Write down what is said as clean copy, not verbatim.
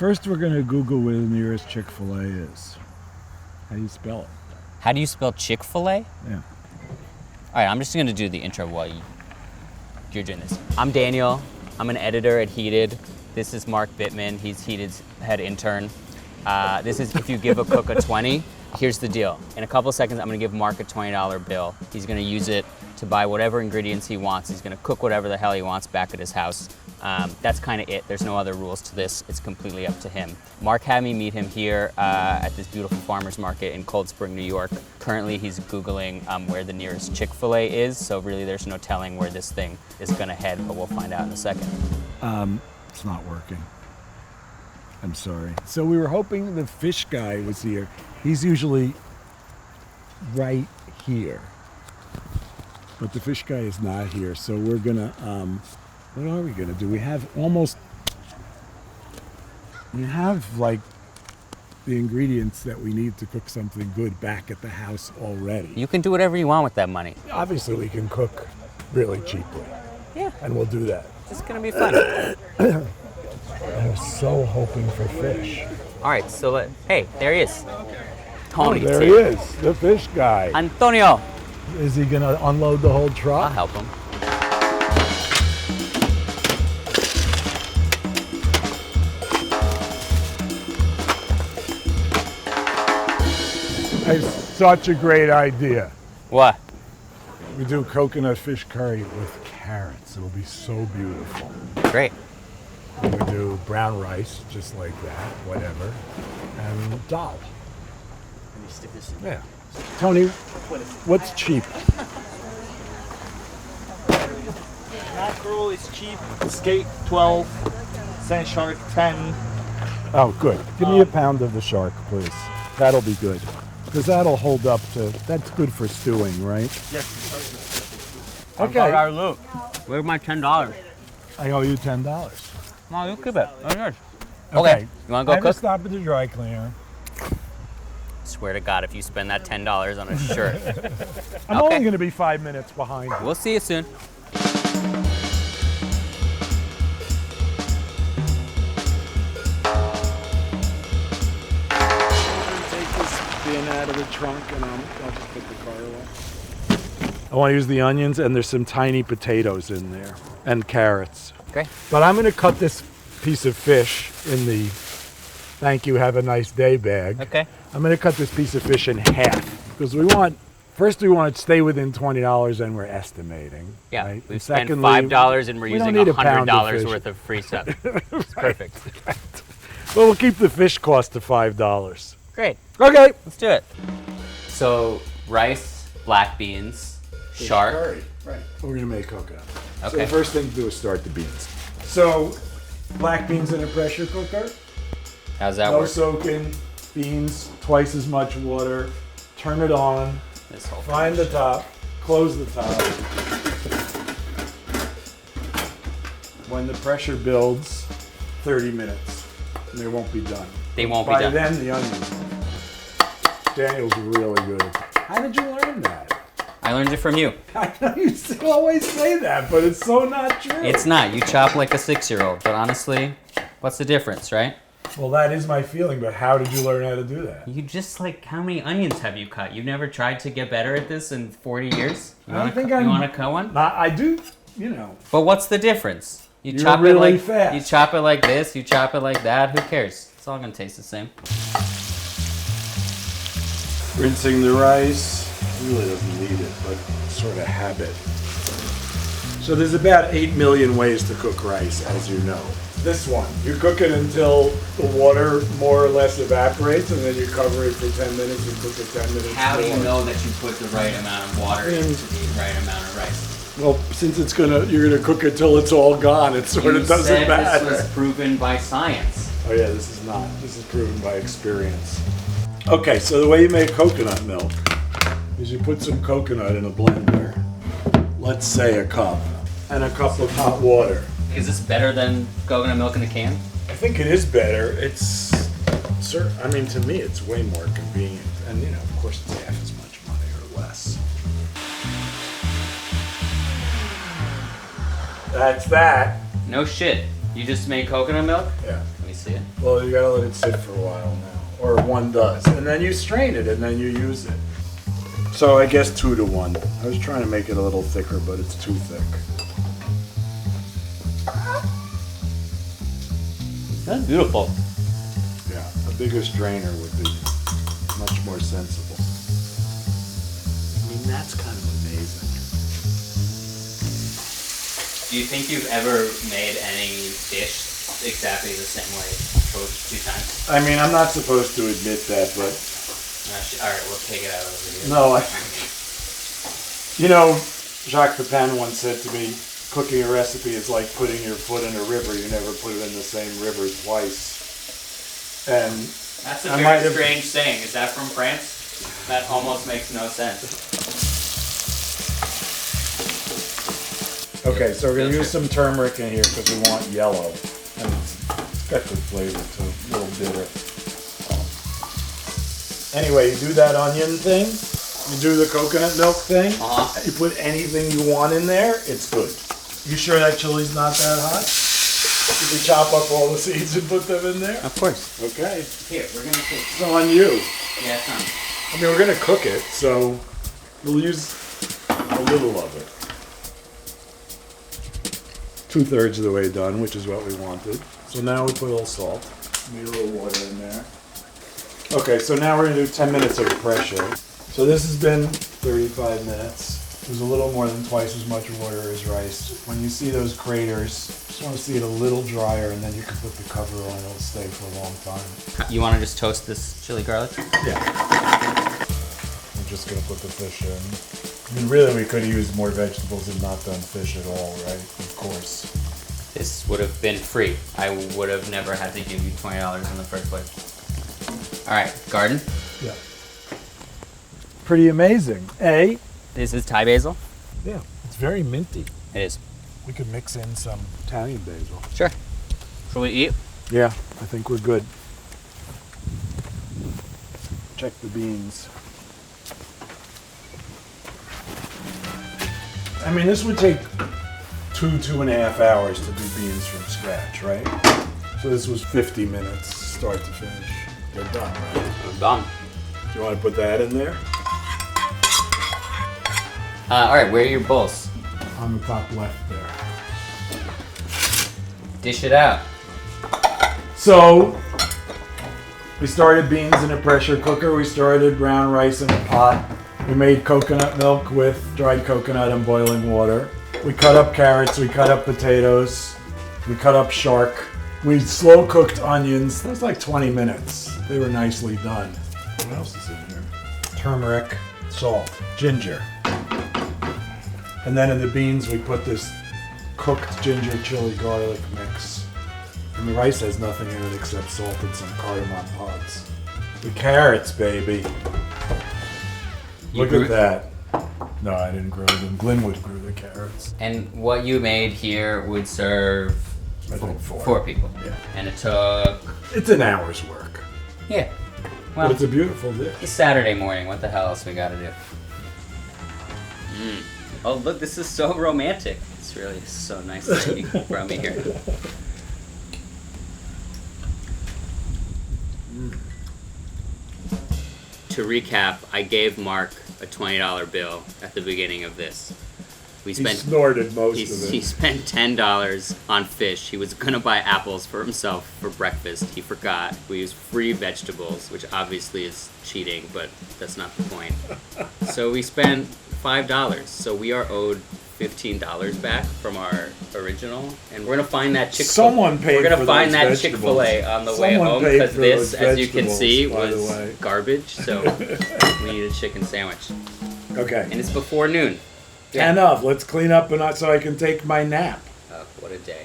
First, we're going to Google where the nearest Chick-fil-A is. How do you spell it? How do you spell Chick-fil-A? Yeah. All right, I'm just gonna do the intro while you're doing this. I'm Daniel. I'm an editor at Heated. This is Mark Bittman. He's Heated's head intern. This is if you give a cook a 20. Here's the deal. In a couple seconds, I'm gonna give Mark a $20 bill. He's gonna use it to buy whatever ingredients he wants. He's gonna cook whatever the hell he wants back at his house. That's kind of it. There's no other rules to this. It's completely up to him. Mark had me meet him here at this beautiful farmer's market in Cold Spring, New York. Currently, he's Googling where the nearest Chick-fil-A is, so really there's no telling where this thing is gonna head, but we'll find out in a second. It's not working. I'm sorry. So we were hoping the fish guy was here. He's usually right here. But the fish guy is not here, so we're gonna, what are we gonna do? We have like the ingredients that we need to cook something good back at the house already. You can do whatever you want with that money. Obviously we can cook really cheaply. Yeah. And we'll do that. It's gonna be fun. I'm so hoping for fish. All right, so hey, there he is. Tony. There he is, the fish guy. Antonio. Is he gonna unload the whole truck? I'll help him. I have such a great idea. What? We do coconut fish curry with carrots. It'll be so beautiful. Great. And we do brown rice, just like that, whatever, and dal. Yeah. Tony, what's cheap? Mackerel is cheap. Skate 12. Sand shark 10. Oh, good. Give me a pound of the shark, please. That'll be good. Because that'll hold up to, that's good for stewing, right? Yes. Okay. Our loot. Where's my $10? I owe you $10. No, you keep it. That's yours. Okay. Okay. You want to I go have to cook? stop at the dry cleaner. Swear to God, if you spend that $10 on a shirt, I'm Okay. only going to be 5 minutes behind. we'll see you soon. Take this bin out of the trunk and I'll just put the car away. I want to use the onions, and there's some tiny potatoes in there and carrots. Okay. But I'm going to cut this piece of fish in the thank you, have a nice day bag. Okay. I'm going to cut this piece of fish in half because we want to stay within $20 and we're estimating. Yeah. Right? We've And spent secondly, $5 and we're we don't using need a pound of $100 fish. worth of free stuff. It's perfect. Well, we'll keep the fish cost to $5. Great. Okay. Let's do it. So, rice, black beans, shark. Curry. Right. We're going to make coconut. So Okay. the first thing to do is start the beans. So, black beans in a pressure cooker. How's that No work? soaking. Beans, twice as much water. Turn it on. This whole Find the top. Close the top. When the pressure builds, 30 minutes. And they won't be done. They won't be By done. then, the onions. Daniel's really good. How did you learn that? I learned it from you. I know you always say that, but it's so not true. It's not. You chop like a 6-year-old, but honestly, what's the difference, right? Well, that is my feeling, but how did you learn how to do that? You just how many onions have you cut? You've never tried to get better at this in 40 years? You I wanna think cu- I'm- You want to cut one? I do, you know. But what's the difference? You You're chop really it like fast. You chop it like this, you chop it like that. Who cares? It's all gonna taste the same. Rinsing the rice. Really doesn't need it, but sort of habit. So there's about 8 million ways to cook rice, as you know. This one, you cook it until the water more or less evaporates, and then you cover it for 10 minutes and cook it 10 minutes How do you more. know that you put the right amount of water into the right amount of rice? Well, since you're gonna cook it till it's all gone, it sort of doesn't said matter. This was proven by science. Oh yeah, this is not. This is proven by experience. Okay, so the way you make coconut milk is you put some coconut in a blender, let's say a cup, and a cup of hot water. Is this better than coconut milk in a can? I think it is better. I mean, to me, it's way more convenient. And, you know, of course, it's half as much money or less. That's that. No shit. You just made coconut milk? Yeah. Let me see it. Well, you gotta let it sit for a while now, or one does, and then you strain it, and then you use it. So I guess 2 to 1. I was trying to make it a little thicker, but it's too thick. That's beautiful. Yeah, a bigger strainer would be much more sensible. I mean, that's kind of amazing. Do you think you've ever made any dish exactly the same way, coached 2 times? I mean, I'm not supposed to admit that, but All right, we'll take it out of the video. no, you know, Jacques Pepin once said to me, cooking a recipe is like putting your foot in a river. You never put it in the same river twice. And That's a I might very have- strange saying. Is that from France? That almost makes no sense. okay, so we're gonna use some turmeric in here because we want yellow, and it's got good flavor to it, a little bitter. Anyway, you do that onion thing, you do the coconut milk thing, you put anything you want in there, it's good. You sure that chili's not that hot? Did we chop up all the seeds and put them in there? Of course. Okay, Here, we're gonna take. it's on you. Yeah, it's on. I mean, we're gonna cook it, so we'll use a little of it. 2/3 of the way done, which is what we wanted. So now we put a little salt, maybe a little water in there. Okay, so now we're gonna do 10 minutes of pressure. So this has been 35 minutes. There's a little more than twice as much water as rice. When you see those craters, just want to see it a little drier, and then you can put the cover on. It'll stay for a long time. You want to just toast this chili garlic? Yeah. I'm just gonna put the fish in. I mean, really, we could have used more vegetables and not done fish at all, right? Of course. This would have been free. I would have never had to give you $20 in the first place. All right, garden. Yeah. Pretty amazing. This is Thai basil. Yeah, it's very minty. It is. We could mix in some Italian basil. Sure. Shall we eat? Yeah, I think we're good. Check the beans. I mean, this would take 2.5 hours to do beans from scratch, right? So this was 50 minutes, start to finish. They're done, right? I'm done. Do you want to put that in there? All right, where are your bowls? On the top left there. Dish it out. So, we started beans in a pressure cooker. We started brown rice in a pot. We made coconut milk with dried coconut and boiling water. We cut up carrots. We cut up potatoes. We cut up shark. We slow cooked onions. That was like 20 minutes. They were nicely done. What else is in here? Turmeric, salt, ginger. And then in the beans we put this cooked ginger chili garlic mix. And the rice has nothing in it except salt and some cardamom pods. The carrots, baby. You Look grew- at that. No, I didn't grow them. Glenwood grew the carrots. And what you made here would serve I think 4. 4 people. Yeah. And it took, It's an hour's work. yeah. But Well, it's a beautiful dish. it's Saturday morning. What the hell else we gotta do? Oh, look, this is so romantic. It's really so nice that you brought me here. To recap, I gave Mark a $20 bill at the beginning of this. We He spent snorted most he, of it. he spent $10 on fish. He was gonna buy apples for himself for breakfast. He forgot. We used free vegetables, which obviously is cheating, but that's not the point. So we spent $5. So we are owed $15 back from our original, and we're gonna find that Someone paid We're gonna for find those that vegetables. Chick-fil-A on the way Someone home paid because for this, those as you can vegetables, see, by the was way. garbage. So we need a chicken sandwich, Okay. and it's before noon. Enough. Let's clean up and so I can take my nap. Oh, what a day.